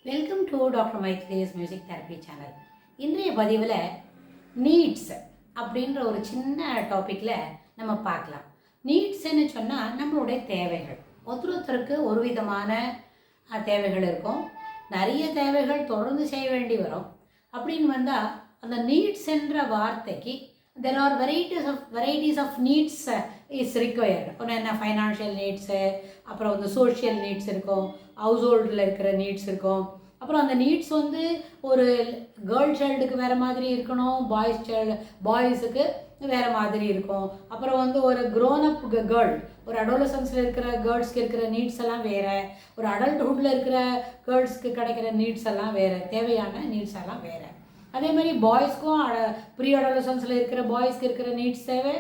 Welcome to doctor Maitreyi's music therapy channel. இன்றைய பதிவில் needs அப்படின்ற ஒரு சின்ன டாப்பிக்கில் நம்ம பார்க்கலாம். நீட்ஸ்ன்னு சொன்னால் நம்மளுடைய தேவைகள். ஒருத்தருக்கு ஒரு விதமான தேவைகள் இருக்கும். நிறைய தேவைகள் தொடர்ந்து செய்ய வேண்டி வரும். அப்படின்னு வந்தால் அந்த நீட்ஸ் என்ற வார்த்தைக்கு there are varieties of needs is required. ஒன்று என்ன, ஃபைனான்ஷியல் நீட்ஸு, அப்புறம் வந்து சோஷியல் நீட்ஸ் இருக்கும், ஹவுஸ் ஹோல்டில் இருக்கிற நீட்ஸ் இருக்கும். அப்புறம் அந்த நீட்ஸ் வந்து ஒரு கேர்ள் சைல்டுக்கு வேறு மாதிரி இருக்கணும், பாய்ஸுக்கு வேறு மாதிரி இருக்கும். அப்புறம் வந்து ஒரு க்ரோன் அப் கேர்ள், ஒரு அடோலசன்ஸில் இருக்கிற கேர்ள்ஸ்க்கு இருக்கிற நீட்ஸ் எல்லாம் வேறு, ஒரு அடல்ட்ஹுட்டில் இருக்கிற கேர்ள்ஸ்க்கு கிடைக்கிற நீட்ஸ் எல்லாம் வேறு, தேவையான நீட்ஸ் எல்லாம் வேறு. அதே மாதிரி பாய்ஸ்க்கும் ப்ரீ அடோலசன்ஸில் இருக்கிற பாய்ஸ்க்கு இருக்கிற நீட்ஸ் தேவை,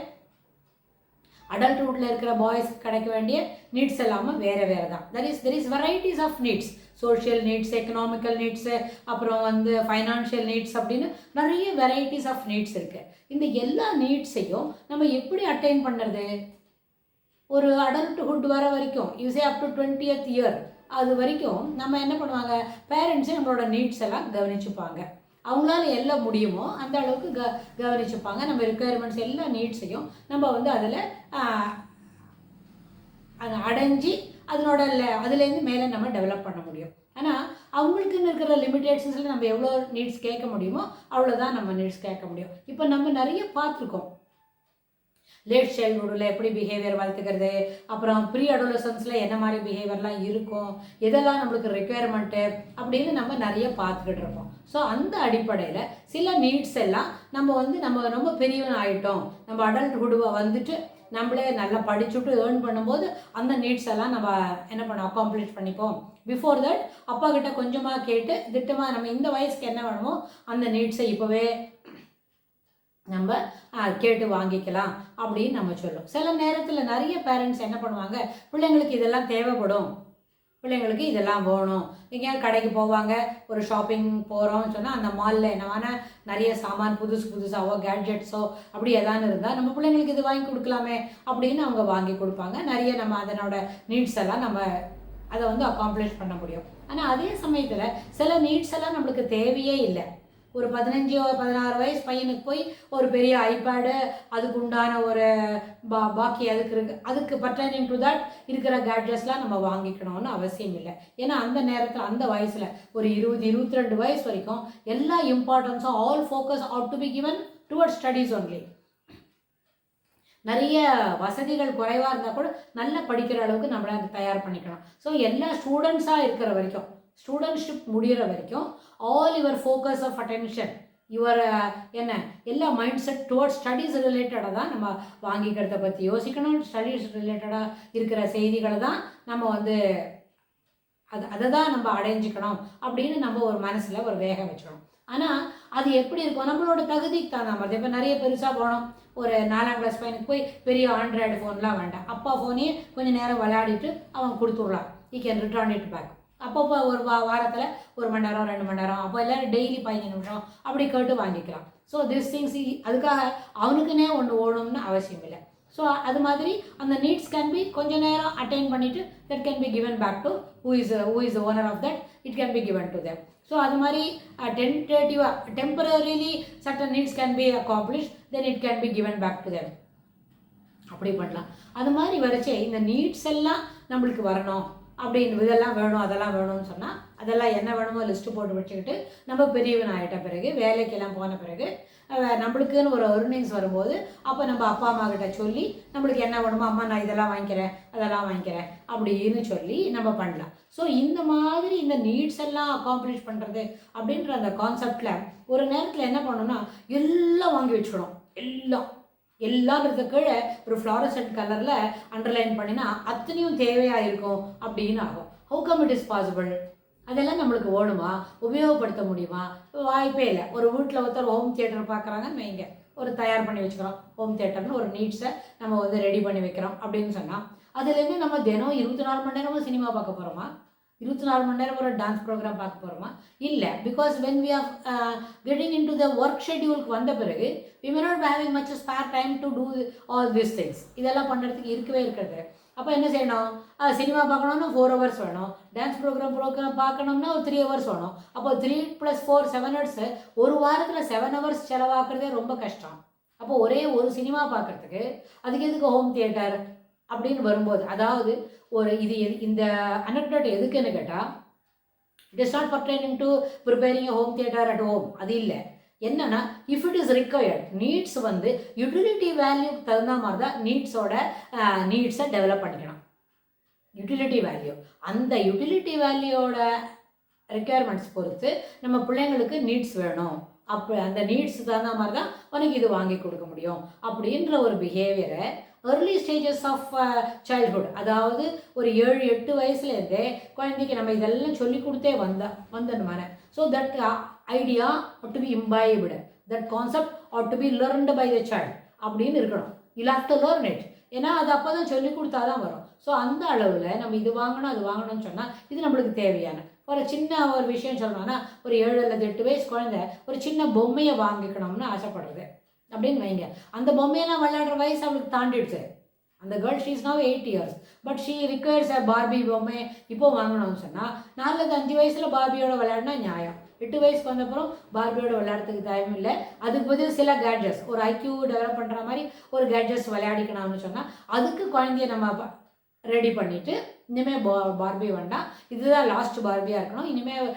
அடல்ட்ஹுட்டில் இருக்கிற பாய்ஸ்க்கு கிடைக்க வேண்டிய நீட்ஸ் எல்லாமே வேறு வேறு தான். There is varieties of needs. Social needs, economical needs, அப்புறம் வந்து ஃபைனான்ஷியல் நீட்ஸ் அப்படின்னு நிறைய வெரைட்டிஸ் ஆஃப் நீட்ஸ் இருக்குது. இந்த எல்லா நீட்ஸையும் நம்ம எப்படி அட்டைன் பண்ணுறது? ஒரு அடல்ட்ஹுட் வர வரைக்கும், யூஸே அப் டு 20th இயர் அது வரைக்கும் நம்ம என்ன பண்ணுவாங்க, பேரண்ட்ஸே நம்மளோட நீட்ஸ் எல்லாம் கவனிச்சுப்பாங்க. அவங்களால எல்லாம் முடியுமோ அந்த அளவுக்கு கவனிச்சுப்பாங்க. நம்ம ரெக்குயர்மெண்ட்ஸ் எல்லா நீட்ஸையும் நம்ம வந்து அதில் அடைஞ்சி அதுலேருந்து மேலே நம்ம டெவலப் பண்ண முடியும். ஆனால் அவங்களுக்குன்னு இருக்கிற லிமிடேஷன்ஸில் நம்ம எவ்வளோ நீட்ஸ் கேட்க முடியுமோ அவ்வளோதான் நம்ம நீட்ஸ் கேட்க முடியும். இப்போ நம்ம நிறைய பார்த்துருக்கோம். லேட் சைல்ட்ஹுட்டில் எப்படி பிஹேவியர் வளர்த்துக்கிறது, அப்புறம் ப்ரீ அடோலசன்ஸில் என்ன மாதிரி பிஹேவியர்லாம் இருக்கும், எதெல்லாம் நம்மளுக்கு ரெக்குயர்மெண்ட்டு அப்படின்னு நம்ம நிறைய பார்த்துக்கிட்டு இருப்போம். ஸோ அந்த அடிப்படையில் சில நீட்ஸ் எல்லாம் நம்ம ரொம்ப பெரியவன் ஆகிட்டோம், நம்ம அடல்ட்ஹுட் வந்துட்டு நம்மளே நல்லா படிச்சுட்டு ஏர்ன் பண்ணும்போது அந்த நீட்ஸ் எல்லாம் நம்ம என்ன பண்ணோம், அக்காம்ப்ளிஷ் பண்ணிப்போம். பிஃபோர் தட் அப்பா கிட்ட கொஞ்சமாக கேட்டு திட்டமாக நம்ம இந்த வயசுக்கு என்ன வேணுமோ அந்த நீட்ஸை இப்போவே நம்ம கேட்டு வாங்கிக்கலாம் அப்படின்னு நம்ம சொல்லுவோம். சில நேரத்தில் நிறைய பேரண்ட்ஸ் என்ன பண்ணுவாங்க, பிள்ளைங்களுக்கு இதெல்லாம் தேவைப்படும், பிள்ளைங்களுக்கு இதெல்லாம் வேணும். எங்கேயாவது கடைக்கு போவாங்க, ஒரு ஷாப்பிங் போகிறோம்னு சொன்னால் அந்த மாலில் என்னவான நிறைய சாமான் புதுசாவோ கேட்ஜெட்ஸோ அப்படி எதாவது இருந்தால் நம்ம பிள்ளைங்களுக்கு இது வாங்கி கொடுக்கலாமே அப்படின்னு அவங்க வாங்கி கொடுப்பாங்க. நிறைய நம்ம அதனோட நீட்ஸ் எல்லாம் நம்ம அதை வந்து அக்காம்ப்ளிஷ் பண்ண முடியும். ஆனால் அதே சமயத்தில் சில நீட்ஸ் எல்லாம் நம்மளுக்கு தேவையே இல்லை. ஒரு 15-16 வயசு பையனுக்கு போய் ஒரு பெரிய ஐபேடு, அதுக்கு உண்டான ஒரு பாக்கி அதுக்கு பர்டைனிங் டு தட் இருக்கிற கேட்ஜெட்ஸ்லாம் நம்ம வாங்கிக்கணும்னு அவசியம் இல்லை. ஏன்னா அந்த நேரத்தில் அந்த வயசில் ஒரு 20-22 வயசு வரைக்கும் எல்லா இம்பார்ட்டன்ஸும் all focus ought to be given towards studies only. நிறைய வசதிகள் குறைவாக இருந்தால் கூட நல்லா படிக்கிற அளவுக்கு நம்மளை அதை தயார் பண்ணிக்கணும். ஸோ எல்லா ஸ்டூடெண்ட்ஸாக இருக்கிற வரைக்கும், ஸ்டூடெண்ட்ஷிப் முடிகிற வரைக்கும் all your focus of attention, your என்ன எல்லா மைண்ட் செட் டுவர்ட்ஸ் ஸ்டடீஸ் ரிலேட்டடாக தான் நம்ம வாங்கிக்கிறத பற்றி யோசிக்கணும். ஸ்டடீஸ் ரிலேட்டடாக இருக்கிற செய்திகளை தான் நம்ம வந்து அதை தான் நம்ம அடைஞ்சிக்கணும் அப்படின்னு நம்ம ஒரு மனசில் ஒரு வேகம் வச்சுக்கணும். ஆனால் அது எப்படி இருக்கும், நம்மளோட தகுதிக்கு தான் நம்ம. இப்போ நிறைய பெருசாக போனோம், ஒரு 4ஆம் கிளாஸ் பையனுக்கு போய் பெரிய ஆண்ட்ராய்டு ஃபோன்லாம் வேண்டாம், அப்பா ஃபோனையே கொஞ்சம் நேரம் விளையாடிட்டு அவன் கொடுத்துட்றான், he can return it back. அப்பப்போ ஒரு வாரத்தில் 1 மணி நேரம் 2 மணி நேரம், அப்போ எல்லோரும் டெய்லி 15 நிமிஷம் அப்படி கேட்டு வாங்கிக்கலாம். ஸோ திஸ் திங்ஸ் அதுக்காக அவனுக்குன்னே ஒன்று ஓடணும்னு அவசியம் இல்லை. ஸோ அது மாதிரி அந்த நீட்ஸ் கேன் பி கொஞ்சம் நேரம் அட்டைன் பண்ணிவிட்டு that can be given back to who is owner of that, it can be given to them. So அது மாதிரி டென்டேட்டிவாக temporarily certain needs can be accomplish, then it can be given back to them. அப்படி பண்ணலாம். அது மாதிரி வரைச்சே இந்த needs எல்லாம் நம்மளுக்கு வரணும் அப்படின்னு இதெல்லாம் வேணும் அதெல்லாம் வேணும்னு சொன்னால் அதெல்லாம் என்ன வேணுமோ லிஸ்ட்டு போட்டு வச்சுக்கிட்டு நம்ம பெரியவன் ஆகிட்ட பிறகு வேலைக்கெல்லாம் போன பிறகு நம்மளுக்குன்னு ஒரு ஏர்னிங்ஸ் வரும்போது அப்போ நம்ம அப்பா அம்மா கிட்ட சொல்லி நம்மளுக்கு என்ன வேணுமோ, அம்மா நான் இதெல்லாம் வாங்கிக்கிறேன் அதெல்லாம் வாங்கிக்கிறேன் அப்படின்னு சொல்லி நம்ம பண்ணலாம். ஸோ இந்த மாதிரி இந்த நீட்ஸ் எல்லாம் அக்காம்ப்ளிஷ் பண்ணுறது அப்படின்ற அந்த கான்செப்டில் ஒரு நேரத்தில் என்ன பண்ணணும்னா எல்லாம் வாங்கி வச்சுக்கணும். எல்லாங்கிறது கீழே ஒரு ஃப்ளாரசன்ட் கலரில் அண்டர்லைன் பண்ணினா அத்தனையும் தேவையாக இருக்கும் அப்படின்னு ஆகும். How come it is possible? அதெல்லாம் நம்மளுக்கு வேணுமா, உபயோகப்படுத்த முடியுமா? வாய்ப்பே இல்லை. ஒரு வீட்டில் ஒருத்தர் ஹோம் தியேட்டர் பார்க்குறாங்கன்னு வைங்க, ஒரு தயார் பண்ணி வச்சுக்கிறோம் ஹோம் தியேட்டர்னு ஒரு நீட்ஸை நம்ம வந்து ரெடி பண்ணி வைக்கிறோம் அப்படின்னு சொன்னால் அதுலேருந்து நம்ம தினம் 24 மணி நேரமும் சினிமா பார்க்க போகிறோமா, 24 மணி நேரம் ஒரு டான்ஸ் ப்ரோக்ராம் பார்க்க போகிறோமா? இல்லை. Because when we are getting in to the work ஷெட்யூலுக்கு வந்த பிறகு we may not having much spare time to do all these things. இதெல்லாம் பண்ணுறதுக்கு இருக்கவே இருக்கிறது. அப்போ என்ன செய்யணும், சினிமா பார்க்கணும்னா 4 hours வேணும், டான்ஸ் ப்ரோக்ராம் பார்க்கணும்னா ஒரு 3 hours வேணும். அப்போ 3 + 4 7 hours, ஒரு வாரத்தில் 7 hours செலவாக்குறதே ரொம்ப கஷ்டம். அப்போ ஒரே ஒரு சினிமா பார்க்குறதுக்கு அதுக்கு எதுக்கு ஹோம் தியேட்டர் அப்படின்னு வரும்போது, அதாவது ஒரு இந்த அனெக்டோட் எதுக்குன்னு கேட்டால், it is not pertaining to preparing home theatre at home, அது இல்லை. என்னன்னா, if it is required, needs வந்து யூட்டிலிட்டி வேல்யூக்கு தகுந்த மாதிரி தான் நீட்ஸை டெவலப் பண்ணிக்கணும். யூட்டிலிட்டி வேல்யூ, அந்த யூட்டிலிட்டி வேல்யூவோட ரெக்குயர்மெண்ட்ஸ் பொறுத்து நம்ம பிள்ளைங்களுக்கு நீட்ஸ் வேணும், அப்போ அந்த நீட்ஸ் தகுந்த மாதிரி தான் உனக்கு இது வாங்கி கொடுக்க முடியும் அப்படின்ற ஒரு பிஹேவியரை ஏர்லி ஸ்டேஜஸ் ஆஃப் சைல்ட்ஹுட், அதாவது ஒரு 7-8 வயசுலேருந்தே குழந்தைக்கு நம்ம இதெல்லாம் சொல்லி கொடுத்தே வந்தோம்னா, so that idea ought to be imbibed, that concept ought to be learned by the child அப்படின்னு இருக்கணும். you'll have to learn it, ஏன்னா அது அப்போ தான் சொல்லி கொடுத்தா தான் வரும். ஸோ அந்த அளவில் நம்ம இது வாங்கணும் அது வாங்கணும்னு சொன்னால் இது நம்மளுக்கு தேவையான ஒரு சின்ன ஒரு விஷயம் சொல்லணும்னா, ஒரு 7 அல்லது 8 வயசு குழந்தை ஒரு சின்ன பொம்மையை வாங்கிக்கணும்னு ஆசைப்படுறது அப்படின்னு வைங்க. அந்த பொம்மையெல்லாம் விளையாடுற வயசு அவளுக்கு தாண்டிடுச்சு. அந்த girl she is now 8 years, but she requires a Barbie பொம்மை இப்போ வாங்கணும்னு சொன்னால், 4-5 வயசில் பார்பியோட விளையாடினா நியாயம். 8 வயசுக்கு வந்தப்புறம் பார்பியோட விளையாடுறதுக்கு டைம் இல்லை. அதுக்கு பதில் சில கேட்ஜெட்ஸ், ஒரு ஐக்யூ டெவலப் பண்ணுற மாதிரி ஒரு கேட்ஜெட்ஸ் விளையாடிக்கணும்னு சொன்னால், அதுக்கு குழந்தைய நம்ம ரெடி பண்ணிவிட்டு, இனிமேல் பார்பி வேண்டாம், இதுதான் லாஸ்ட் பார்பியாக இருக்கணும், இனிமேல்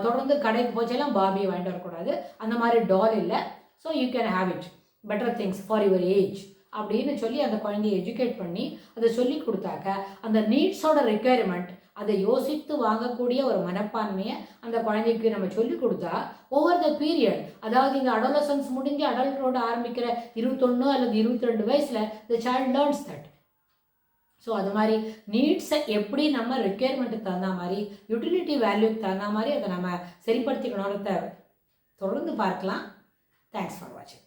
தொடர்ந்து கடைக்கு போச்செல்லாம் பார்பியை வாங்கிட்டு வரக்கூடாது, அந்த மாதிரி டால் இல்லை, so you can have it, better things for your age அப்படின்னு சொல்லி அந்த குழந்தைய எஜுகேட் பண்ணி அதை சொல்லி கொடுத்தாக்க, அந்த நீட்ஸோட ரெக்குயர்மெண்ட் அதை யோசித்து வாங்கக்கூடிய ஒரு மனப்பான்மையை அந்த குழந்தைக்கு நம்ம சொல்லி கொடுத்தா, ஓவர் த பீரியட், அதாவது இந்த அடோலசன்ஸ் முடிஞ்சு அடல்ட்ரோட ஆரம்பிக்கிற 21 அல்லது 22 வயசில் the child learns that. So அது மாதிரி நீட்ஸை எப்படி நம்ம ரெக்குயர்மெண்ட்டுக்கு தகுந்த மாதிரி, யூட்டிலிட்டி வேல்யூக்கு தகுந்த மாதிரி அதை நம்ம சரிப்படுத்திக்கணும்னு தொடர்ந்து பார்க்கலாம். தேங்க்ஸ் ஃபார் வாட்சிங்.